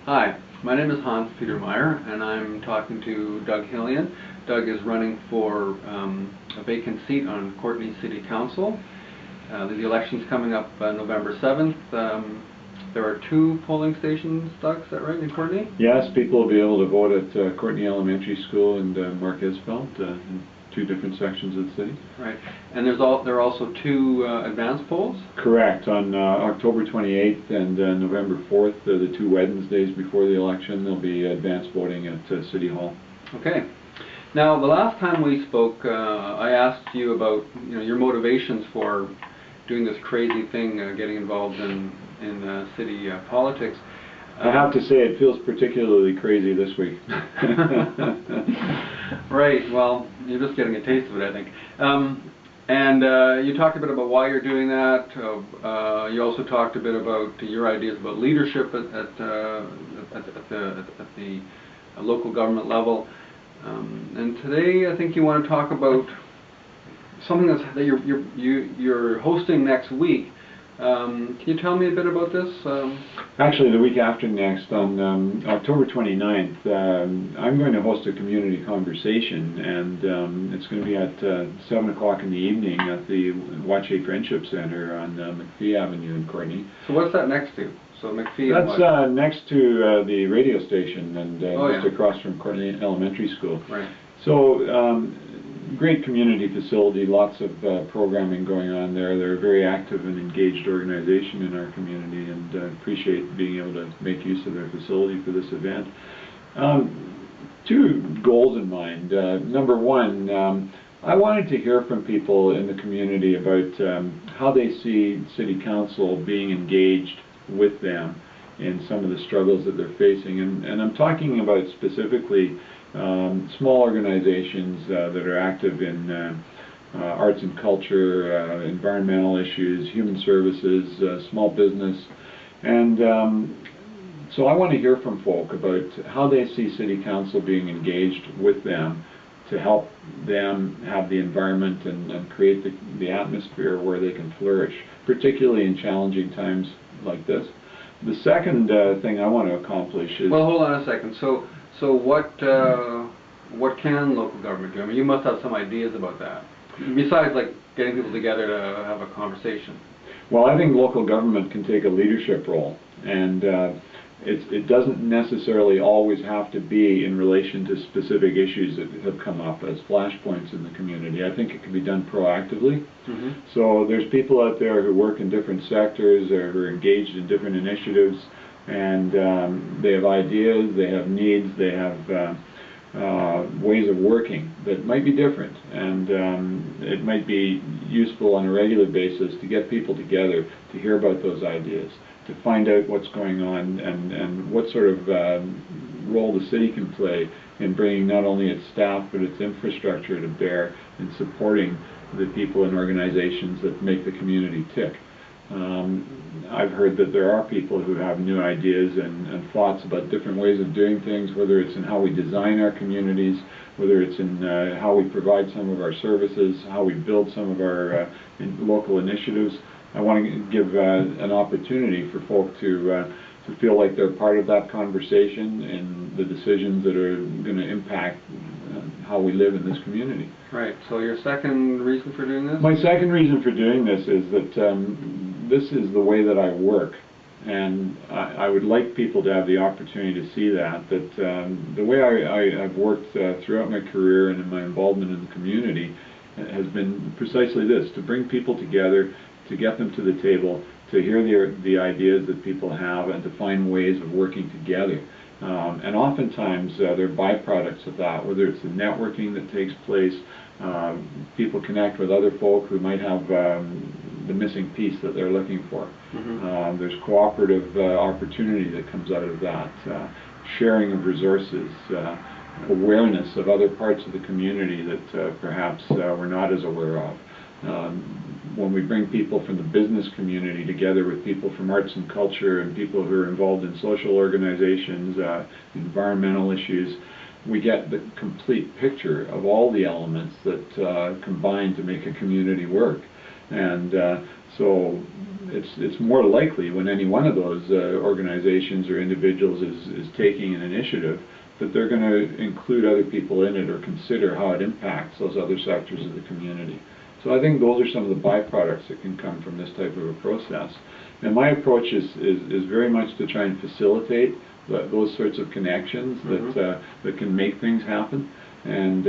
Hi, my name is Hanspetermeyer, and I'm talking to Doug Hillian. Doug is running for a vacant seat on Courtenay City Council. The election's coming up November 7th. There are 2 polling stations, Doug, is that right, in Courtenay? Yes, people will be able to vote at Courtenay Elementary School and Marquesfeld, in 2 different sections of the city. Right, and there are also 2 advance polls? Correct. On October 28th and November 4th, the 2 Wednesdays before the election, there'll be advance voting at City Hall. Okay. Now, the last time we spoke, I asked you about your motivations for doing this crazy thing, getting involved in city politics. I have to say it feels particularly crazy this week. Right, well, you're just getting a taste of it, I think. You talked a bit about why you're doing that. You also talked a bit about your ideas about leadership at the local government level. And today, I think you want to talk about something that you're hosting next week. Can you tell me a bit about this? Actually, the week after next, on October 29th, I'm going to host a community conversation, and it's going to be at 7 o'clock in the evening at the Wache Friendship Center on McPhee Avenue in Courtenay. So what's that next to? So McPhee. That's next to the radio station and just yeah. across from Courtenay Elementary School. Right. So great community facility, lots of programming going on there. They're a very active and engaged organization in our community, and appreciate being able to make use of their facility for this event. 2 goals in mind. Number 1, I wanted to hear from people in the community about how they see City Council being engaged with them in some of the struggles that they're facing. And I'm talking about specifically small organizations that are active in arts and culture, environmental issues, human services, small business. And so I want to hear from folk about how they see City Council being engaged with them to help them have the environment and create the atmosphere where they can flourish, particularly in challenging times like this. The second thing I want to accomplish is... Well, hold on a second. So what can local government do? I mean, you must have some ideas about that, besides like getting people together to have a conversation. Well, I think local government can take a leadership role, and it doesn't necessarily always have to be in relation to specific issues that have come up as flashpoints in the community. I think it can be done proactively. Mm-hmm. So there's people out there who work in different sectors or who are engaged in different initiatives, and they have ideas, they have needs, they have ways of working that might be different, and it might be useful on a regular basis to get people together to hear about those ideas, to find out what's going on and what sort of role the city can play in bringing not only its staff but its infrastructure to bear in supporting the people and organizations that make the community tick. I've heard that there are people who have new ideas and thoughts about different ways of doing things, whether it's in how we design our communities, whether it's in how we provide some of our services, how we build some of our local initiatives. I want to give an opportunity for folk to feel like they're part of that conversation and the decisions that are going to impact how we live in this community. Right. So your second reason for doing this? My second reason for doing this is that this is the way that I work, and I would like people to have the opportunity to see that the way I've worked throughout my career and in my involvement in the community has been precisely this: to bring people together, to get them to the table, to hear the ideas that people have, and to find ways of working together. And oftentimes they're byproducts of that, whether it's the networking that takes place, people connect with other folk who might have the missing piece that they're looking for. Mm-hmm. There's cooperative opportunity that comes out of that, sharing of resources, awareness of other parts of the community that perhaps we're not as aware of. When we bring people from the business community together with people from arts and culture and people who are involved in social organizations, environmental issues, we get the complete picture of all the elements that combine to make a community work. And So it's more likely when any one of those organizations or individuals is taking an initiative that they're going to include other people in it or consider how it impacts those other sectors of the community. So I think those are some of the byproducts that can come from this type of a process. And my approach is very much to try and facilitate those sorts of connections that can make things happen. And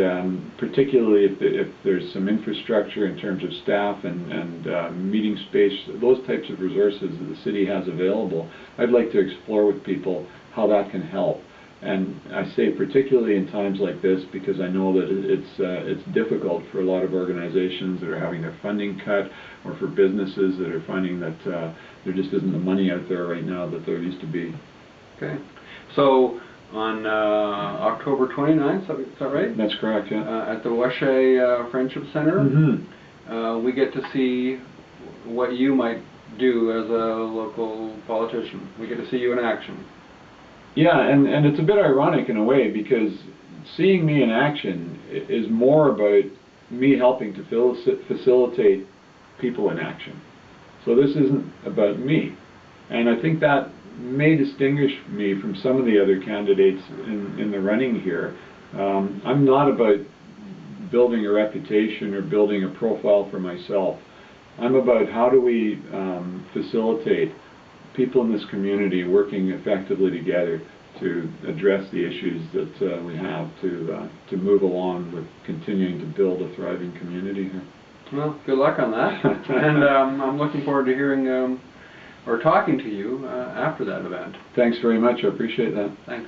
particularly if there's some infrastructure in terms of staff and meeting space, those types of resources that the city has available, I'd like to explore with people how that can help. And I say particularly in times like this because I know that it's difficult for a lot of organizations that are having their funding cut, or for businesses that are finding that there just isn't the money out there right now that there used to be. Okay. So on October 29th, is that right? That's correct, yeah. At the Washay Friendship Center, we get to see what you might do as a local politician. We get to see you in action. Yeah, and it's a bit ironic in a way, because seeing me in action is more about me helping to facilitate people in action. So this isn't about me. And I think that may distinguish me from some of the other candidates in the running here. I'm not about building a reputation or building a profile for myself. I'm about how do we facilitate people in this community working effectively together to address the issues that we have to move along with continuing to build a thriving community here. Well, good luck on that. And I'm looking forward to hearing or talking to you after that event. Thanks very much. I appreciate that. Thanks.